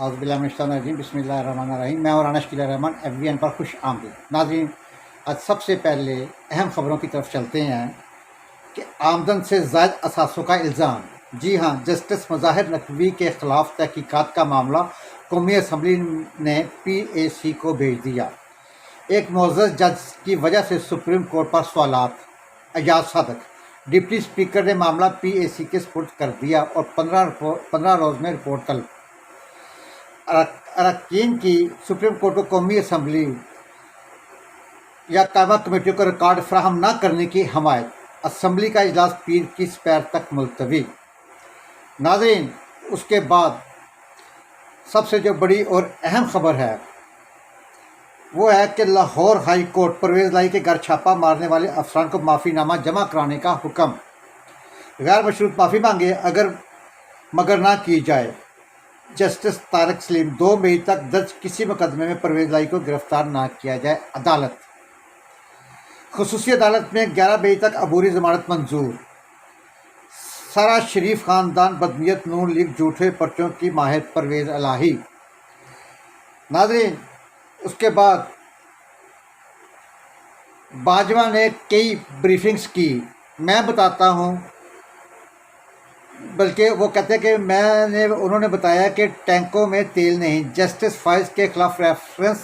औज़ुबिल्लाहिमिनश्शैतानिर्रजीम बिस्मिल्लाहिर्रहमानिर्रहीम। मैं और अनशकीला रहमान एफबीएन पर खुश आमदीद। नाज़रीन, आज सबसे पहले अहम ख़बरों की तरफ चलते हैं कि आमदन से ज़ायद असासों का इल्ज़ाम। जी हाँ, जस्टिस मुज़ाहिर नकवी के ख़िलाफ़ तहकीकात का मामला कौमी असम्बली ने PAC को भेज दिया। एक मुअज़्ज़ज़ जज की वजह से सुप्रीम कोर्ट पर सवालात। एजाज सादक, डिप्टी स्पीकर ने मामला PAC के सुपुर्द कर दिया और 15 रोज़ में रिपोर्ट तलब। अरकान की सुप्रीम कोर्ट को कौमी असम्बली या कायमा कमेटियों को रिकॉर्ड फराहम न करने की हमायत। असम्बली का इजलास पीर की सपैर तक मुलतवी। नाज़रीन, उसके बाद सबसे जो बड़ी और अहम खबर है वो है कि लाहौर हाई कोर्ट परवेज़ लाई के घर छापा मारने वाले अफसरान को माफ़ीनामा जमा कराने का हुक्म। गैर मशरूत माफ़ी मांगे मगर ना की जाए। जस्टिस तारिक सलीम, 2 मई तक दर्ज किसी मुकदमे में परवेज़ लाई को गिरफ्तार ना किया जाए। अदालत खुसूसी अदालत में 11 मई तक अबूरी जमानत मंजूर। सारा शरीफ ख़ानदान बदनीयत नून लीग झूठे पर्चों की माहिर परवेज़ इलाही। नाज़रीन, उसके बाद बाजवा ने कई ब्रीफिंग्स की। मैं बताता हूँ, बल्कि वो कहते हैं कि उन्होंने बताया कि टैंकों में तेल नहीं। जस्टिस फैज़ के खिलाफ रेफरेंस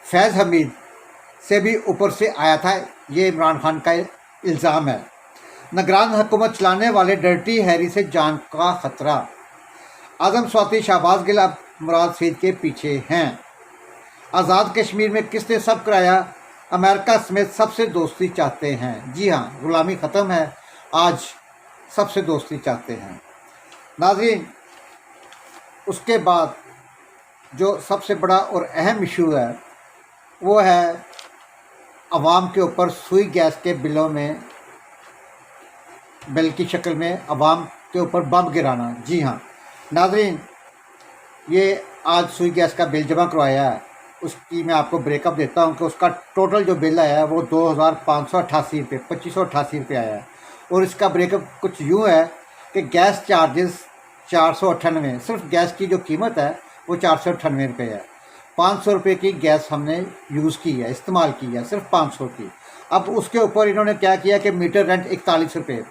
फैज़ हमीद से भी ऊपर से आया था, ये इमरान खान का इल्ज़ाम है। निगरान हुकूमत चलाने वाले डर्टी हैरी से जान का ख़तरा। आज़म स्वाति शहबाज गिल अब मुराद सईद के पीछे हैं। आज़ाद कश्मीर में किसने सब कराया, अमेरिका समेत सबसे दोस्ती चाहते हैं। जी हाँ, गुलामी ख़त्म है, आज सबसे दोस्ती चाहते हैं। नाज़रीन, उसके बाद जो सबसे बड़ा और अहम इशू है वो है अवाम के ऊपर सुई गैस के बिल की शक्ल में अवाम के ऊपर बम गिराना। जी हाँ नाज़रीन, ये आज सुई गैस का बिल जमा करवाया है। उसकी मैं आपको ब्रेकअप देता हूँ कि उसका टोटल जो बिल आया है वो 2588 रुपये 2588 रुपये आया है। और इसका ब्रेकअप कुछ यूँ है कि गैस चार्जेस 498, सिर्फ गैस की जो कीमत है वो 498 रुपये है। 500 रुपये की गैस हमने यूज़ की है, इस्तेमाल की है, सिर्फ 500 की। अब उसके ऊपर इन्होंने क्या किया कि मीटर रेंट 41 रुपये।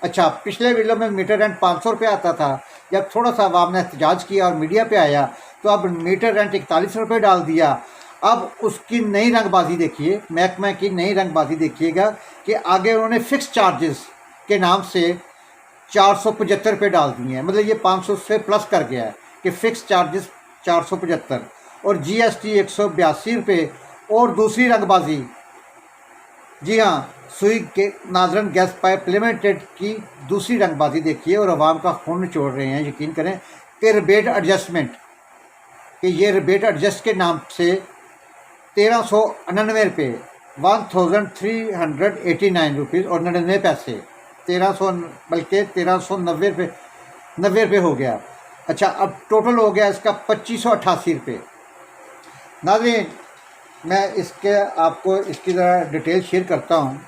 अच्छा, पिछले बिलों में मीटर रेंट 500 रुपये आता था। जब थोड़ा सा अवाम ने एहतजाज किया और मीडिया पे आया तो अब मीटर रेंट 41 रुपये डाल दिया। अब उसकी नई रंगबाजी देखिए, महकमा की नई रंगबाजी देखिएगा कि आगे उन्होंने फ़िक्स चार्जेस के नाम से 475 रुपये डाल दिए हैं। मतलब ये 500 से प्लस कर गया है कि फ़िक्स चार्जेस 475 और GST 182 रुपये। और दूसरी रंगबाजी, जी हाँ, सुई के नाजरन गैस पाइप लिमिटेड की दूसरी रंगबाजी देखिए और अवाम का खून छोड़ रहे हैं। यकीन करें कि रिबेट एडजस्टमेंट, कि ये रिबेट एडजस्ट के नाम से 1399 रुपये 1389 रुपीज़ और 99 पैसे 1300 बल्कि 1390 रुपये हो गया। अच्छा, अब टोटल हो गया इसका 2588 रुपये। नाज़रीन, मैं आपको इसकी ज़रा डिटेल शेयर करता हूँ।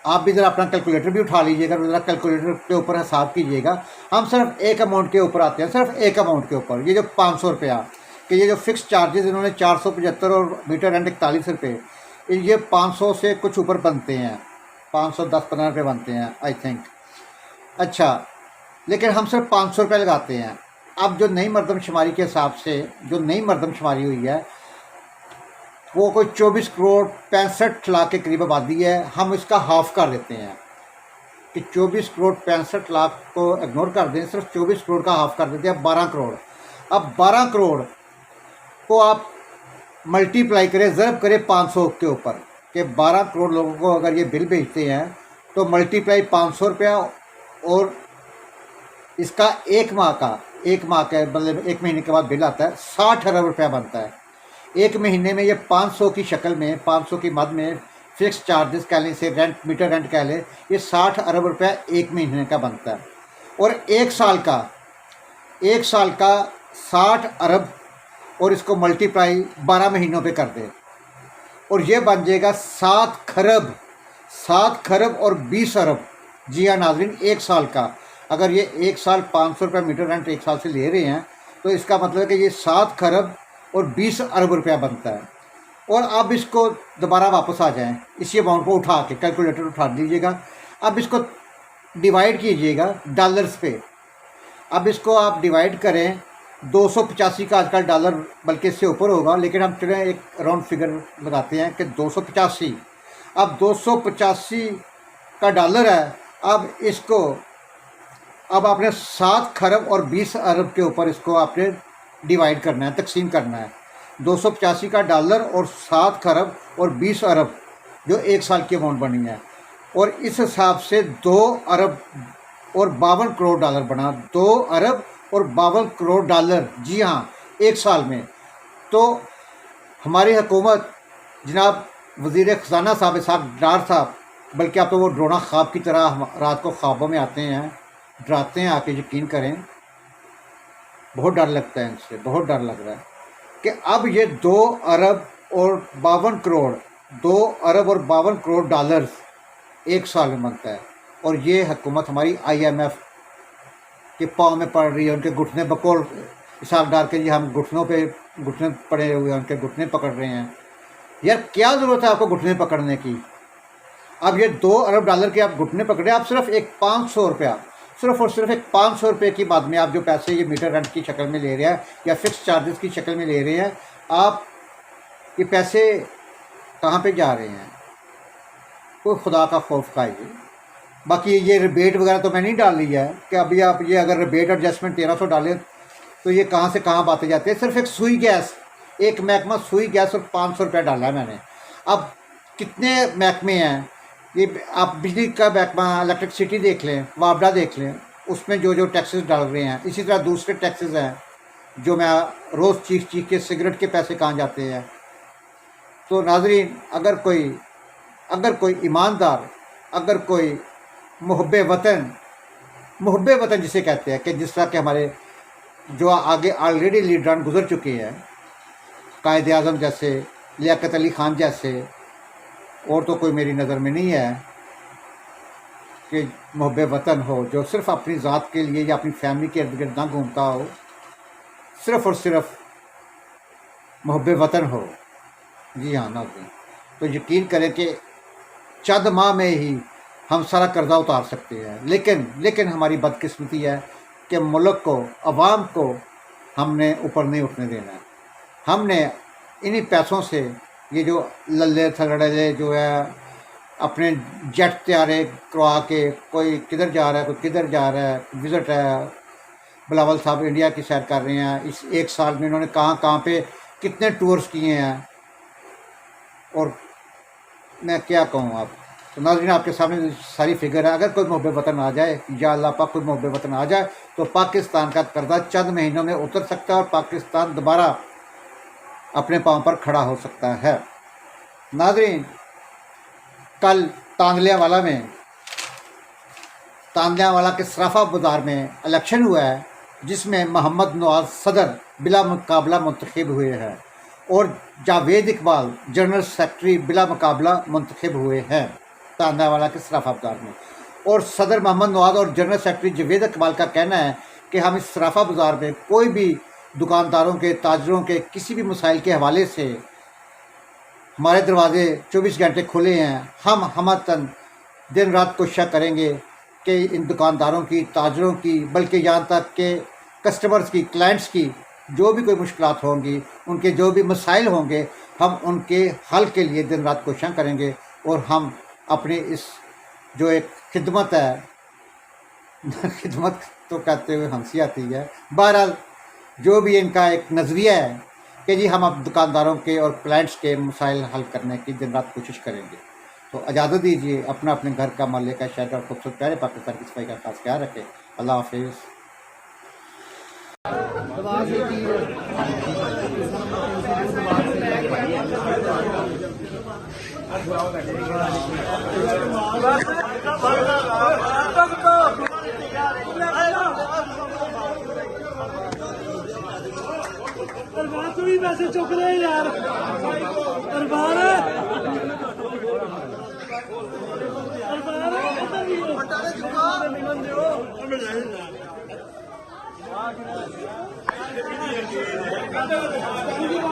आप भी ज़रा अपना कैलकुलेटर भी उठा लीजिएगा, ज़रा कैलकुलेटर के ऊपर हिसाब कीजिएगा। हम सिर्फ एक अमाउंट के ऊपर आते हैं, सिर्फ एक अमाउंट के ऊपर। ये जो 500 रुपया कि ये जो फ़िक्स चार्जेस इन्होंने 475 और मीटर रेंट 41 रुपये, ये 500 से कुछ ऊपर बनते हैं, 510-15 रुपये बनते हैं आई थिंक। अच्छा, लेकिन हम सिर्फ 500 रुपये लगाते हैं। अब जो नई मरदमशुमारी के हिसाब से जो नई मरदमशुमारी हुई है वो कोई 24 करोड़ 65 लाख के करीब आबादी है। हम इसका हाफ कर देते हैं कि 24 करोड़ 65 लाख को इग्नोर कर दें, सिर्फ 24 करोड़ का हाफ कर देते हैं, 12 करोड़। अब 12 करोड़ को आप मल्टीप्लाई करें, ज़रब करें 500 के ऊपर कि 12 करोड़ लोगों को अगर ये बिल भेजते हैं तो मल्टीप्लाई 500 रुपया और इसका एक माह का मतलब 1 महीने के बाद बिल आता है, 60 अरब रुपया बनता है। एक महीने में ये 500 की शक्ल में, 500 की मद में फिक्स चार्जेस कह लें, से रेंट, मीटर रेंट कह लें, ये 60 अरब रुपया एक महीने का बनता है। और एक साल का 60 अरब और इसको मल्टीप्लाई 12 महीनों पे कर दें और ये बन जाएगा 7 खरब और 20 अरब। जी हाँ नाज़रीन, एक साल का। अगर ये एक साल 500 रुपये मीटर रेंट एक साल से ले रहे हैं तो इसका मतलब है कि ये 7 खरब और 20 अरब रुपया बनता है। और अब इसको दोबारा वापस आ जाएं, इसी अमाउंट को उठा के कैलकुलेटर उठा लीजिएगा। अब इसको डिवाइड कीजिएगा डॉलर्स पे। अब इसको आप डिवाइड करें 285 का आजकल डॉलर, बल्कि इससे ऊपर होगा, लेकिन हम चले एक राउंड फिगर लगाते हैं कि 285। अब 285 का डॉलर है। अब इसको अब आपने 7 खरब और 20 अरब के ऊपर इसको आपने डिवाइड करना है, तकसीम करना है। 285 का डॉलर और 7 खरब और 20 अरब जो एक साल की अमाउंट बनी है, और इस हिसाब से 2 अरब और 52 करोड़ डॉलर बना। 2 अरब और 52 करोड़ डॉलर, जी हाँ, एक साल में। तो हमारी हुकूमत, जनाब वज़ीर ख़ज़ाना साहब इसहाक़ डार साहब, बल्कि आप तो वो ड्रोना ख्वाब की तरह रात को ख्वाबों में आते हैं, डराते हैं आके, यकीन करें बहुत डर लगता है इनसे, बहुत डर लग रहा है कि अब ये 2 अरब और 52 करोड़ 2 अरब और 52 करोड़ डॉलर्स एक साल में बनता है। और ये हुकूमत हमारी IMF के पाँव में पड़ रही है, उनके घुटने बकौल इसहाक़ डार के, जी हम घुटने पड़े हुए हैं, उनके घुटने पकड़ रहे हैं। यार क्या ज़रूरत है आपको घुटने पकड़ने की? अब ये 2 अरब डॉलर के आप घुटने पकड़े, आप सिर्फ एक 500 रुपया, सिर्फ और सिर्फ एक 500 रुपये की बाद में आप जो पैसे ये मीटर रेंट की शक्ल में ले रहे हैं या फिक्स चार्जेस की शक्ल में ले रहे हैं, आप ये पैसे कहाँ पे जा रहे हैं? कोई खुदा का खौफ खाइए। बाकी ये रिबेट वगैरह तो मैं नहीं डाल ली है कि अभी आप ये अगर रिबेट एडजस्टमेंट 1300 डालें तो ये कहाँ से कहाँ बातें जाती है। सिर्फ एक सुई गैस, एक महकमा सुई गैस और 500 रुपया डाला है मैंने। अब कितने महकमे हैं ये, आप बिजली का महकमा इलेक्ट्रिसिटी देख लें, वापडा देख लें, उसमें जो जो टैक्सेस डाल रहे हैं। इसी तरह दूसरे टैक्सेस हैं जो मैं रोज़ चीख के, सिगरेट के पैसे कहाँ जाते हैं। तो नाज़रीन, अगर कोई ईमानदार, अगर कोई मुहब्बे वतन जिसे कहते हैं, कि जिस तरह के हमारे जो आगे ऑलरेडी लीडरान गुजर चुके हैं, कायद आज़म जैसे, लियाकत अली ख़ान जैसे, और तो कोई मेरी नज़र में नहीं है कि मुहब्बे वतन हो जो सिर्फ़ अपनी ज़ात के लिए या अपनी फैमिली के इर्द गिर्द ना घूमता हो, सिर्फ़ और सिर्फ मुहब्बे वतन हो। जी हाँ नाज़रीन, तो यकीन करें कि चंद माह में ही हम सारा कर्जा उतार सकते हैं। लेकिन हमारी बदकिस्मती है कि मुल्क को, अवाम को हमने ऊपर नहीं उठने देना है। हमने इन्हीं पैसों से ये जो लल्ले थलड़े जो है अपने जेट त्यारे करवा के, कोई किधर जा रहा है, कोई किधर जा रहा है, विज़िट है, बिलावल साहब इंडिया की सैर कर रहे हैं। इस एक साल में इन्होंने कहाँ पे कितने टूर्स किए हैं, और मैं क्या कहूँ आप। तो नाज़रीन, आपके सामने सारी फिगर है। अगर कोई मुहब्बे वतन आ जाए, या अल्लाह पाक कोई मुहब्बे वतन आ जाए, तो पाकिस्तान का कर्जा चंद महीनों में उतर सकता है और पाकिस्तान दोबारा अपने पाँव पर खड़ा हो सकता है। नाज़रीन, कल तांदलियावाला के सराफा बाज़ार में इलेक्शन हुआ है, जिसमें मोहम्मद नवाज सदर बिला मुकाबला मुंतखब हुए हैं और जावेद इकबाल जनरल सेक्रेटरी बिला मुकाबला मुंतखब हुए हैं तांदलियावाला के सराफा बाज़ार में। और सदर मोहम्मद नवाज और जनरल सेक्रेटरी जावेद इकबाल का कहना है कि हम इस सराफा बाज़ार में कोई भी दुकानदारों के, ताजरों के किसी भी मसाइल के हवाले से हमारे दरवाजे 24 घंटे खुले हैं। हम हमतन दिन रात कोशिश करेंगे कि इन दुकानदारों की, ताजरों की, बल्कि यहाँ तक के कस्टमर्स की, क्लाइंट्स की जो भी कोई मुश्किलात होंगी, उनके जो भी मसाइल होंगे, हम उनके हल के लिए दिन रात कोशिश करेंगे। और हम अपनी इस जो एक खिदमत है खिदमत तो कहते हुए हंसी आती है, बहरहाल जो भी इनका एक नज़रिया है कि जी हम अब दुकानदारों के और क्लाइंट्स के मसाइल हल करने की दिन रात कोशिश करेंगे। तो इजाज़त दीजिए, अपना अपने घर का, मोहल्ले का, शहर का खूबसूरत प्यारे पाकिस्तान की सफाई का खास ख्याल रखें। अल्लाह हाफिज़। तू भी पैसे चुक रहे यार, दरबार चलो